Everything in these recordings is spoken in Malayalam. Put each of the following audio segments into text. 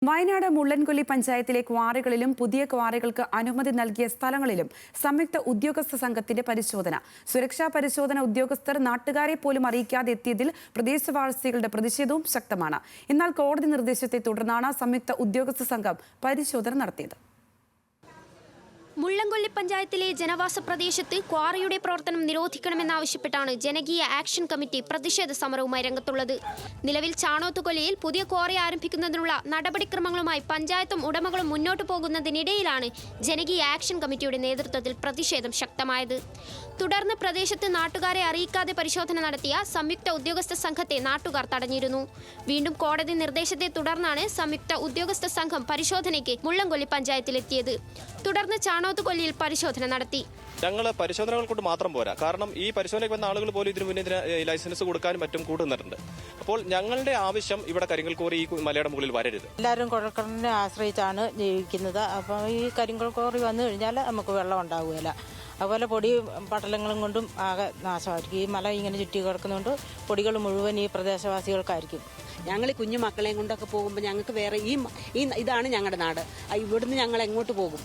വയനാട് മുള്ളൻകൊല്ലി പഞ്ചായത്തിലെ ക്വാറികളിലും പുതിയ ക്വാറികൾക്ക് അനുമതി നൽകിയ സ്ഥലങ്ങളിലും സംയുക്ത ഉദ്യോഗസ്ഥ സംഘത്തിന്റെ പരിശോധന. സുരക്ഷാ പരിശോധന ഉദ്യോഗസ്ഥർ നാട്ടുകാരെ പോലും അറിയിക്കാതെ എത്തിയതിൽ പ്രദേശവാസികളുടെ പ്രതിഷേധവും ശക്തമാണ്. എന്നാൽ കോടതി നിർദ്ദേശത്തെ തുടർന്നാണ് സംയുക്ത ഉദ്യോഗസ്ഥ സംഘം പരിശോധന നടത്തിയത്. മുള്ളൻകൊല്ലി പഞ്ചായത്തിലെ ജനവാസ പ്രദേശത്ത് ക്വാറിയുടെ പ്രവർത്തനം നിരോധിക്കണമെന്നാവശ്യപ്പെട്ടാണ് ജനകീയ ആക്ഷൻ കമ്മിറ്റി പ്രതിഷേധ സമരവുമായി രംഗത്തുള്ളത്. നിലവിൽ ചാണോത്തുകൊല്ലിയിൽ പുതിയ ക്വാറി ആരംഭിക്കുന്നതിനുള്ള നടപടിക്രമങ്ങളുമായി പഞ്ചായത്തും ഉടമകളും മുന്നോട്ടു പോകുന്നതിനിടയിലാണ് ജനകീയ ആക്ഷൻ കമ്മിറ്റിയുടെ നേതൃത്വത്തിൽ പ്രതിഷേധം ശക്തമായത്. തുടർന്ന് പ്രദേശത്ത് നാട്ടുകാരെ അറിയിക്കാതെ പരിശോധന നടത്തിയ സംയുക്ത ഉദ്യോഗസ്ഥ സംഘത്തെ നാട്ടുകാർ തടഞ്ഞിരുന്നു. വീണ്ടും കോടതി നിർദ്ദേശത്തെ തുടർന്നാണ് സംയുക്ത ഉദ്യോഗസ്ഥ സംഘം പരിശോധനയ്ക്ക് മുള്ളൻകൊല്ലി പഞ്ചായത്തിലെത്തിയത്. തുടർന്ന് ചാണോത്തുകൊല്ലിയിൽ പരിശോധന നടത്തി. ഞങ്ങൾ പരിശോധനകൾ കൊണ്ട് മാത്രം പോരാ, കാരണം ഈ പരിശോധനയ്ക്ക് വന്ന ആളുകൾ പോലും ഇതിനു മുന്നേ ലൈസൻസ് കൊടുക്കാനും മറ്റും കൂടുന്നുണ്ട്. അപ്പോൾ ഞങ്ങളുടെ ആവശ്യം ഇവിടെ കരിങ്കൽ കോറി ഈ മലയുടെ മുകളിൽ വരരുത്. എല്ലാവരും കുഴൽക്കിണറിനെ ആശ്രയിച്ചാണ് ജീവിക്കുന്നത്. അപ്പോൾ ഈ കരിങ്കൽ കോറി വന്നു കഴിഞ്ഞാൽ നമുക്ക് വെള്ളം ഉണ്ടാവുകയില്ല. അതുപോലെ പൊടി പടലങ്ങളും കൊണ്ടും ആകെ നാശമായിരിക്കും. ഈ മല ഇങ്ങനെ ചുറ്റി കിടക്കുന്നതുകൊണ്ട് പൊടികൾ മുഴുവൻ ഈ പ്രദേശവാസികൾക്കായിരിക്കും. ഞങ്ങൾ ഈ കുഞ്ഞു മക്കളെയും കൊണ്ടൊക്കെ പോകുമ്പോൾ ഞങ്ങൾക്ക് വേറെ ഇതാണ് ഞങ്ങളുടെ നാട്. ഇവിടുന്ന് ഞങ്ങൾ എങ്ങോട്ട് പോകും?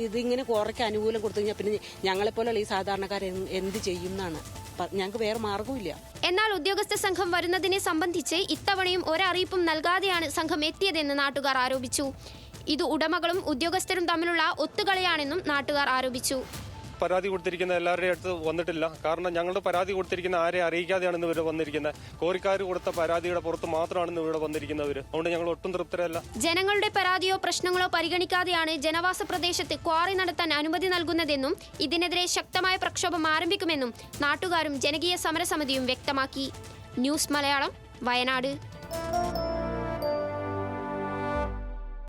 ഇതിങ്ങനെ കുറയ്ക്ക് അനുകൂലം കൊടുത്തു കഴിഞ്ഞാൽ പിന്നെ ഞങ്ങളെപ്പോലുള്ള ഈ സാധാരണക്കാരെ എന്ത് ചെയ്യും എന്നാണ്. ഞങ്ങൾക്ക് വേറെ മാർഗമില്ല. എന്നാൽ ഉദ്യോഗസ്ഥ സംഘം വരുന്നതിനെ സംബന്ധിച്ച് ഇത്തവണയും ഒരറിയിപ്പും നൽകാതെയാണ് സംഘം എത്തിയതെന്ന് നാട്ടുകാർ ആരോപിച്ചു. ഇത് ഉടമകളും ഉദ്യോഗസ്ഥരും തമ്മിലുള്ള ഒത്തുകളിയാണെന്നും നാട്ടുകാർ ആരോപിച്ചു. പരാതി കൊടുത്തിരിക്കുന്ന എല്ലാവരുടെ അടുത്ത് വന്നിട്ടില്ല. കാരണം ഞങ്ങളുടെ പരാതി കൊടുത്തിരിക്കുന്ന ആരെ അറിയിക്കാതെയാണ് ഇന്ന് ഇവിടെ വന്നിരിക്കുന്നത്. കോറിക്കാർ കൊടുത്ത പരാതിയുടെ പുറത്ത് മാത്രമാണ് ഇന്ന് ഇവിടെ വന്നിരിക്കുന്നവർ. അതുകൊണ്ട് ഞങ്ങൾ ഒട്ടും തൃപ്തരല്ല. ജനങ്ങളുടെ പരാതിയോ പ്രശ്നങ്ങളോ പരിഗണിക്കാതെയാണ് ജനവാസ പ്രദേശത്ത് ക്വാറി നടത്താൻ അനുമതി നൽകുന്നതെന്നും ഇതിനെതിരെ ശക്തമായ പ്രക്ഷോഭം ആരംഭിക്കുമെന്നും നാട്ടുകാരും ജനകീയ സമരസമിതിയും വ്യക്തമാക്കി. ന്യൂസ് മലയാളം, വയനാട്.